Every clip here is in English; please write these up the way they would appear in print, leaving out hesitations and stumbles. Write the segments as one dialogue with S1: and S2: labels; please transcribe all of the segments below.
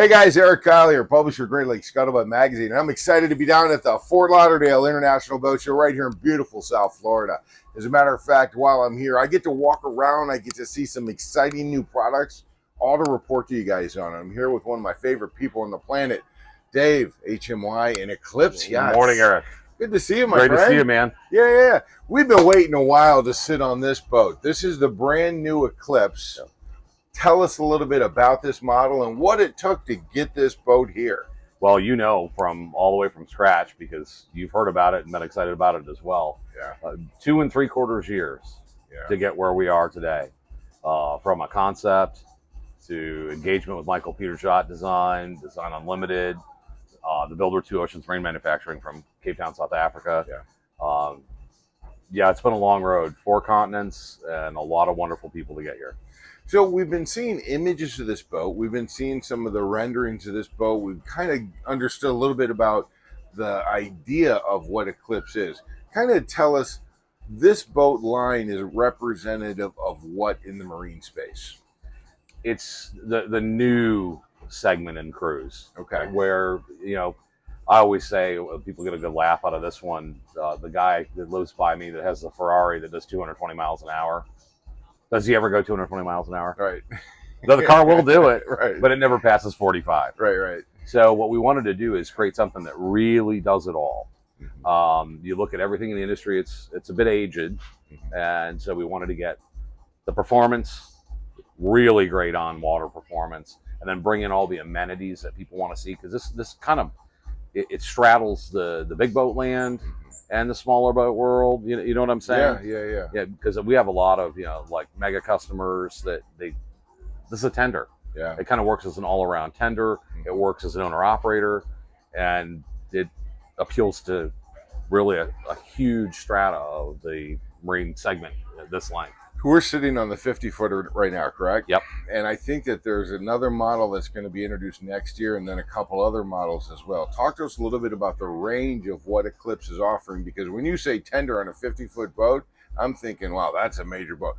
S1: Hey guys, Eric Kyle here, publisher of Great Lakes Scuttlebutt Magazine. And I'm excited to be down at the Fort Lauderdale International Boat Show right here in beautiful South Florida. As a matter of fact, while I'm here, I get to walk around, I get to see some exciting new products, all to report to you guys on. I'm here with one of my favorite people on the planet, Dave, HMY, and Eclipse Yachts.
S2: Good morning, Eric.
S1: Good to see you, my friend.
S2: Great to see you, man.
S1: Yeah. We've been waiting a while to sit on this boat. This is the brand new Eclipse.
S2: Yep.
S1: Tell us a little bit about this model and what it took to get this boat here.
S2: Well, you know, from all the way from scratch, because you've heard about it and been excited about it as well.
S1: Yeah.
S2: 2 3/4 years to get where we are today. From a concept to engagement with Michael Peters Yacht Design Unlimited, the builder 2 Oceans Marine Manufacturing from Cape Town, South Africa. Yeah, it's been a long road, 4 continents, and a lot of wonderful people to get here.
S1: So we've been seeing images of this boat. We've been seeing some of the renderings of this boat. We've kind of understood a little bit about the idea of what Eclipse is. Kind of tell us, this boat line is representative of what in the marine space?
S2: It's the new segment in cruise.
S1: Okay.
S2: Where, you know, I always say, people get a good laugh out of this one. The guy that lives by me that has the Ferrari that does 220 miles an hour. Does he ever go 220 miles an hour?
S1: Right.
S2: Though the car will do it,
S1: right.
S2: But it never passes 45.
S1: Right.
S2: So what we wanted to do is create something that really does it all. You look at everything in the industry, it's a bit aged. And so we wanted to get the performance, really great on-water performance, and then bring in all the amenities that people want to see. Because this kind of, it straddles the big boat land and the smaller boat world. You know what I'm saying? Yeah, because we have a lot of, you know, like mega customers that this is a tender.
S1: Yeah.
S2: It kind of works as an all-around tender. It works as an owner-operator, and it appeals to really a huge strata of the marine segment at this length.
S1: We're sitting on the 50-footer right now, correct?
S2: Yep.
S1: And I think that there's another model that's going to be introduced next year, and then a couple other models as well. Talk to us a little bit about the range of what Eclipse is offering, because when you say tender on a 50-foot boat, I'm thinking, wow, that's a major boat.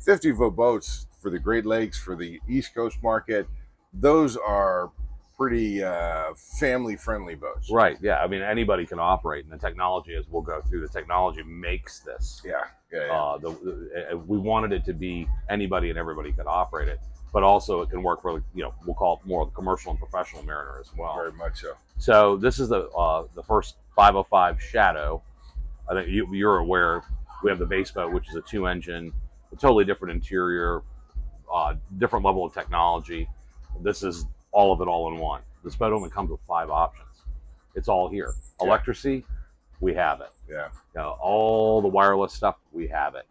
S1: 50-foot boats for the Great Lakes, for the East Coast market, those are pretty family-friendly boats.
S2: Right, yeah. I mean, anybody can operate, and the technology, as we'll go through, the technology makes this.
S1: Yeah.
S2: We wanted it to be anybody and everybody could operate it, but also it can work for, you know, we'll call it more the commercial and professional mariner as well.
S1: Very much so.
S2: So this is the first 505 Shadow. I think you're aware we have the base boat, which is a 2-engine, a totally different interior, different level of technology. This is all of it all in one. This boat only comes with 5 options. It's all here.
S1: Yeah.
S2: Electricity, we have it.
S1: Yeah.
S2: You know, all the wireless stuff, we have it.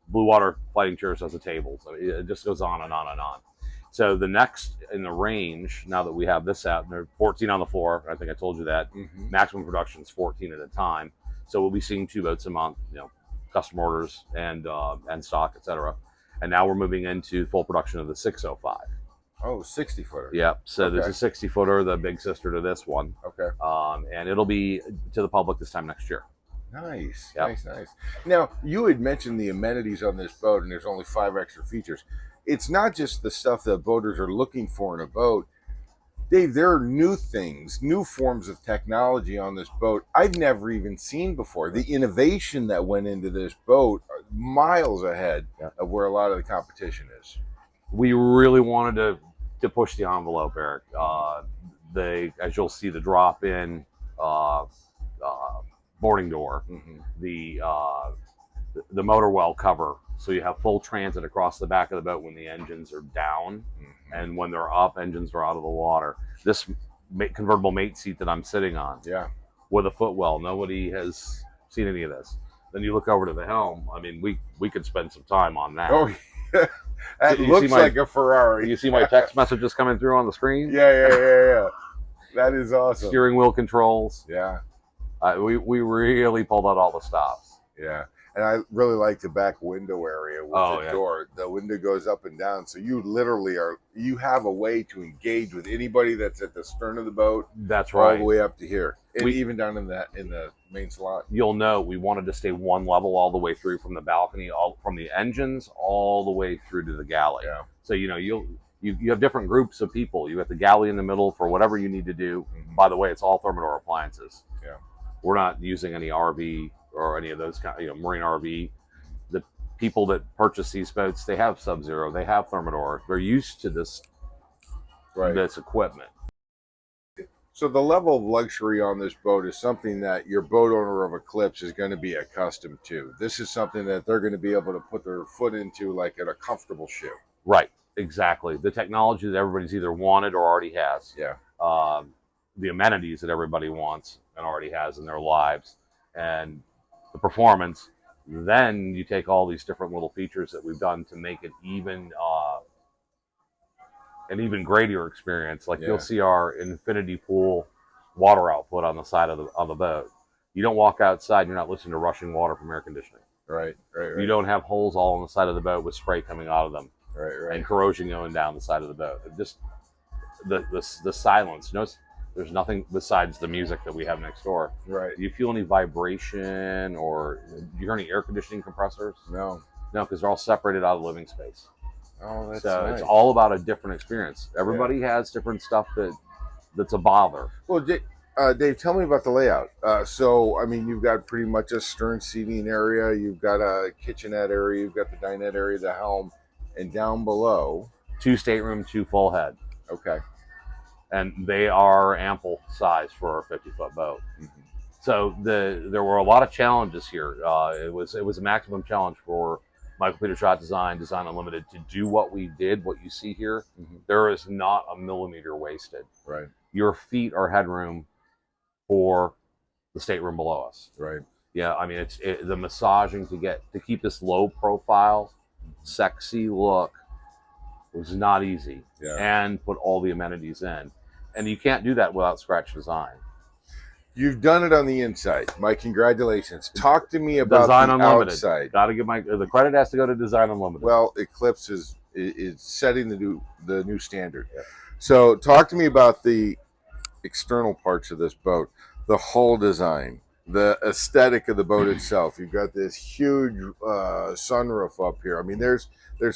S2: Blue water fighting chairs as a table. So it just goes on and on and on. So the next in the range, now that we have this out, and there are 14 on the floor, I think I told you that. Maximum production is 14 at a time. So we'll be seeing 2 boats a month, you know, custom orders and stock, etc. And now we're moving into full production of the 605.
S1: Oh, 60-footer.
S2: Yep. So
S1: Okay.
S2: there's a 60-footer, the big sister to this one.
S1: Okay.
S2: And it'll be to the public this time next year.
S1: Nice.
S2: Yep.
S1: Nice. Now, you had mentioned the amenities on this boat, and there's only 5 extra features. It's not just the stuff that boaters are looking for in a boat. Dave, there are new things, new forms of technology on this boat I've never even seen before. The innovation that went into this boat are miles ahead of where a lot of the competition is.
S2: We really wanted to push the envelope, Eric. As you'll see, the drop-in boarding door, the motor well cover, so you have full transit across the back of the boat when the engines are down, and when they're up, engines are out of the water. This convertible mate seat that I'm sitting on, with a footwell, nobody has seen any of this. Then you look over to the helm. I mean, we could spend some time on that.
S1: Oh, yeah. That looks like a Ferrari.
S2: You see my text messages coming through on the screen?
S1: Yeah. That is awesome.
S2: Steering wheel controls.
S1: Yeah.
S2: We really pulled out all the stops.
S1: Yeah. And I really like the back window area with the door. The window goes up and down, so you literally you have a way to engage with anybody that's at the stern of the boat.
S2: That's right.
S1: All the way up to here, and even down in the main slot.
S2: You'll know we wanted to stay one level all the way through from the balcony, all from the engines all the way through to the galley.
S1: Yeah.
S2: So you know you have different groups of people. You got the galley in the middle for whatever you need to do. By the way, it's all Thermador appliances.
S1: Yeah.
S2: We're not using any RV or any of those kind, marine RV. The people that purchase these boats, they have Sub-Zero, they have Thermador. They're used to this equipment.
S1: So the level of luxury on this boat is something that your boat owner of Eclipse is going to be accustomed to. This is something that they're going to be able to put their foot into like at a comfortable ship.
S2: Right, exactly. The technology that everybody's either wanted or already has.
S1: Yeah.
S2: The amenities that everybody wants and already has in their lives, and the performance. Then you take all these different little features that we've done to make it even an even greater experience. Like you'll see our infinity pool water output on the side of the boat. You don't walk outside, you're not listening to rushing water from air conditioning.
S1: Right.
S2: You don't have holes all on the side of the boat with spray coming out of them.
S1: Right.
S2: And corrosion going down the side of the boat. Just the silence. Notice there's nothing besides the music that we have next door.
S1: Right.
S2: Do you feel any vibration, or do you hear any air conditioning compressors?
S1: No,
S2: because they're all separated out of living space.
S1: Oh, that's
S2: so
S1: nice.
S2: It's all about a different experience. Everybody has different stuff that's a bother.
S1: Well, Dave, tell me about the layout. So, I mean, you've got pretty much a stern seating area. You've got a kitchenette area. You've got the dinette area, the helm, and down below,
S2: 2 stateroom, 2 full head.
S1: Okay.
S2: And they are ample size for a 50-foot boat. Mm-hmm. So there were a lot of challenges here. It was a maximum challenge for Michael Peters Yacht Design Unlimited to do what we did, what you see here. Mm-hmm. There is not a millimeter wasted.
S1: Right.
S2: Your feet are headroom for the stateroom below us.
S1: Right.
S2: Yeah, I mean the massaging to keep this low profile, sexy look was not easy.
S1: Yeah.
S2: And put all the amenities in. And you can't do that without scratch design.
S1: You've done it on the inside. My congratulations. Talk to me about
S2: Design
S1: the
S2: Unlimited.
S1: outside.
S2: Got to give the credit has to go to Design Unlimited.
S1: Well, Eclipse is setting the new standard. Yeah. So talk to me about the external parts of this boat, the hull design, the aesthetic of the boat itself. You've got this huge sunroof up here. I mean, there's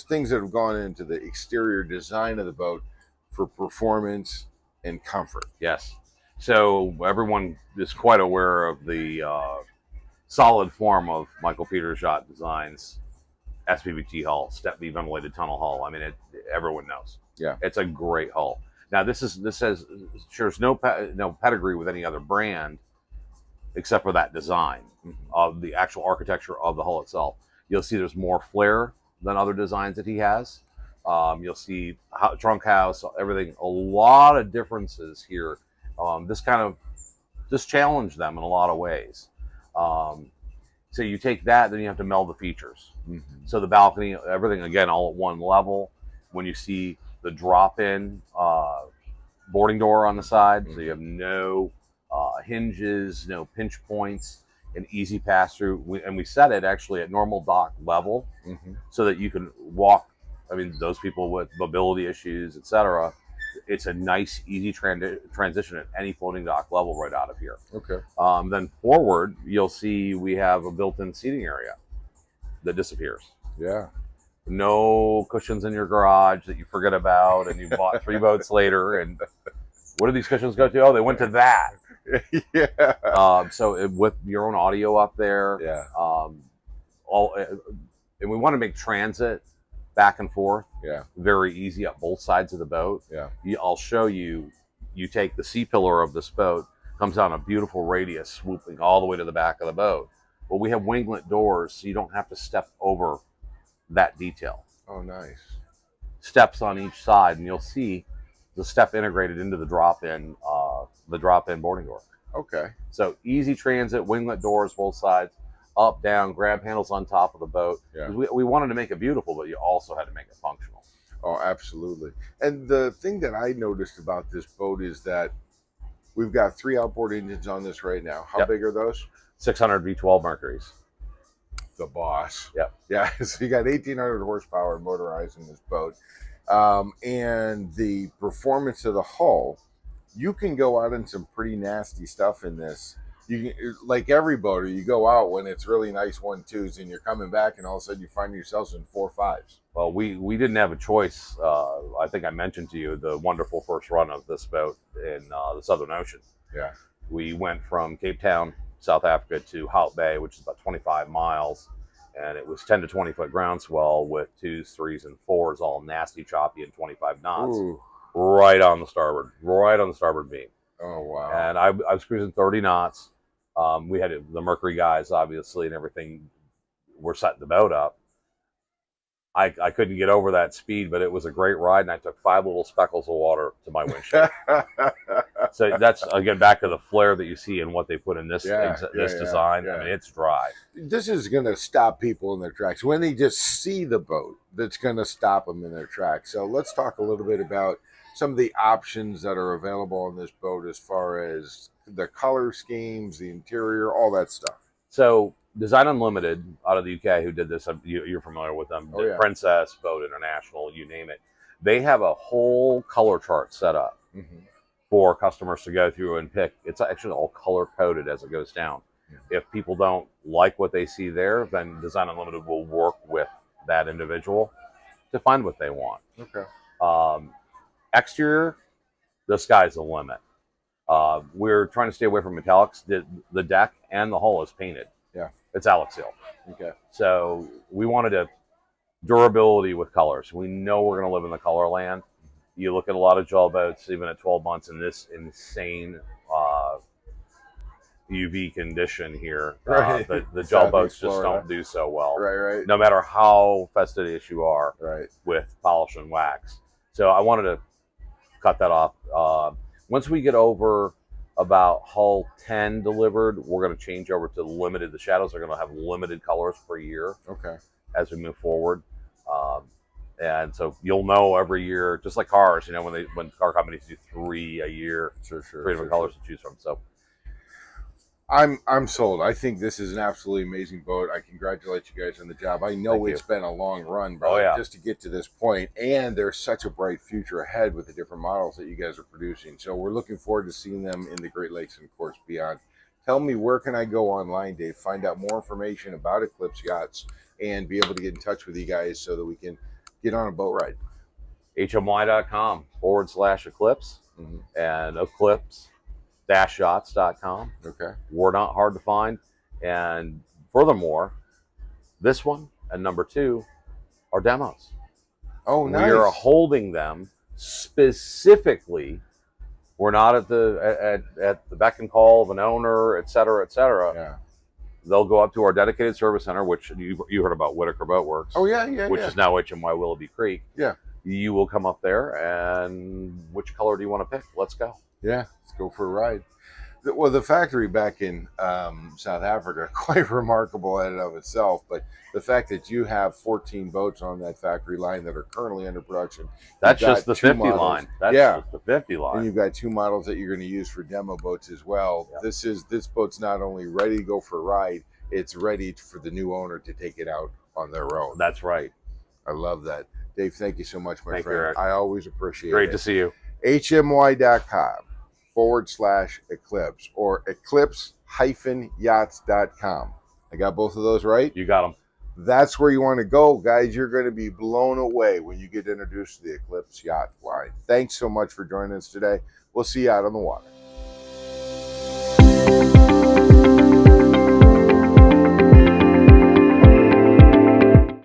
S1: things that have gone into the exterior design of the boat for performance and comfort.
S2: Yes. So everyone is quite aware of the solid form of Michael Peters Yacht Design's SPVT hull, step V ventilated tunnel hull. I mean, everyone knows.
S1: Yeah,
S2: it's a great hull. Now shares no pedigree with any other brand, except for that design of the actual architecture of the hull itself. You'll see there's more flare than other designs that he has. You'll see trunk house, everything. A lot of differences here. This challenged them in a lot of ways. So you take that, then you have to meld the features. Mm-hmm. So the balcony, everything again, all at one level. When you see the drop-in boarding door on the side, so you have no hinges, no pinch points, an easy pass-through. We set it actually at normal dock level, so that you can walk. I mean, those people with mobility issues, etc. It's a nice, easy transition at any floating dock level right out of here.
S1: Okay.
S2: Then forward, you'll see we have a built-in seating area that disappears.
S1: Yeah.
S2: No cushions in your garage that you forget about, and you bought 3 boats later. And what do these cushions go to? Oh, they went to that.
S1: Yeah.
S2: So with your own audio up there.
S1: Yeah.
S2: And we want to make transit back and forth.
S1: Yeah.
S2: Very easy up both sides of the boat.
S1: Yeah.
S2: I'll show you. You take the C-pillar of this boat, comes down a beautiful radius, swooping all the way to the back of the boat. But we have winglet doors, so you don't have to step over that detail.
S1: Oh, nice.
S2: Steps on each side, and you'll see the step integrated into the drop-in boarding door.
S1: Okay.
S2: So easy transit, winglet doors, both sides, up, down, grab handles on top of the boat.
S1: Yeah.
S2: We wanted to make it beautiful, but you also had to make it functional.
S1: Oh, absolutely. And the thing that I noticed about this boat is that we've got 3 outboard engines on this right now. How big are those?
S2: 600 V12 Mercuries.
S1: The boss.
S2: Yep.
S1: Yeah. So you got 1,800 horsepower motorized in this boat. And the performance of the hull, you can go out in some pretty nasty stuff in this you like every boater, you go out when it's really nice 1.2s, and you're coming back, and all of a sudden you find yourselves in 4.5s.
S2: Well, we didn't have a choice. I think I mentioned to you the wonderful first run of this boat in the Southern Ocean.
S1: Yeah.
S2: We went from Cape Town, South Africa, to Hout Bay, which is about 25 miles, and it was 10 to 20 foot ground swell with 2s, 3s, and 4s, all nasty, choppy, and 25 knots,
S1: Ooh.
S2: right on the starboard beam.
S1: Oh wow.
S2: And I was cruising 30 knots. We had the Mercury guys, obviously, and everything. Were setting the boat up. I couldn't get over that speed, but it was a great ride, and I took 5 little speckles of water to my windshield. So that's, again, back to the flair that you see in what they put in this design. I mean, it's dry.
S1: This is going to stop people in their tracks. When they just see the boat, that's going to stop them in their tracks. So let's talk a little bit about some of the options that are available on this boat as far as the color schemes, the interior, all that stuff.
S2: So Design Unlimited out of the UK, who did this, you're familiar with them.
S1: Oh, yeah.
S2: Princess, Boat International, you name it. They have a whole color chart set up for customers to go through and pick. It's actually all color coded as it goes down. Yeah. If people don't like what they see there, then Design Unlimited will work with that individual to find what they want.
S1: Okay.
S2: Exterior, the sky's the limit. We're trying to stay away from metallics. The deck and the hull is painted.
S1: Yeah.
S2: It's Alex Seal.
S1: Okay.
S2: So we wanted a durability with colors. We know we're going to live in the color land. You look at a lot of gel boats, even at 12 months in this insane UV condition here.
S1: Right.
S2: The gel boats just don't do so well.
S1: Right.
S2: No matter how fastidious you are
S1: right.
S2: with polish and wax. So I wanted to cut that off. Once we get over about hull 10 delivered, we're going to change over to limited. The shadows are going to have limited colors per year.
S1: Okay.
S2: As we move forward. And so you'll know every year, just like cars, you know, when car companies do 3 a year,
S1: sure,
S2: 3 different colors to choose from. So
S1: I'm sold. I think this is an absolutely amazing boat. I congratulate you guys on the job. I know it's been a long run, bro, just to get to this point. And there's such a bright future ahead with the different models that you guys are producing. So we're looking forward to seeing them in the Great Lakes and, of course, beyond. Tell me, where can I go online, Dave, find out more information about Eclipse Yachts and be able to get in touch with you guys so that we can get on a boat ride?
S2: HMY.com/Eclipse and Eclipse-Yachts.com.
S1: Okay.
S2: We're not hard to find. And furthermore, this one and number 2 are demos.
S1: Oh, nice.
S2: We are holding them specifically. We're not at the beck and call of an owner, et cetera, et cetera.
S1: Yeah.
S2: They'll go up to our dedicated service center, which you heard about, Whitaker Boat Works.
S1: Oh, yeah.
S2: Which is now HMY Willoughby Creek.
S1: Yeah.
S2: You will come up there, and which color do you want to pick? Let's go.
S1: Yeah, let's go for a ride. Well, the factory back in South Africa, quite remarkable in and of itself. But the fact that you have 14 boats on that factory line that are currently under production.
S2: That's just the 50 line. That's just the 50 line.
S1: And you've got 2 models that you're going to use for demo boats as well. Yep. This boat's not only ready to go for a ride, it's ready for the new owner to take it out on their own.
S2: That's right.
S1: I love that. Dave, thank you so much, my friend.
S2: Eric.
S1: I always appreciate it.
S2: Great to see you.
S1: HMY.com/Eclipse or Eclipse-Yachts.com. I got both of those right?
S2: You got them.
S1: That's where you want to go, guys. You're going to be blown away when you get introduced to the Eclipse Yacht line. Thanks so much for joining us today. We'll see you out on the water.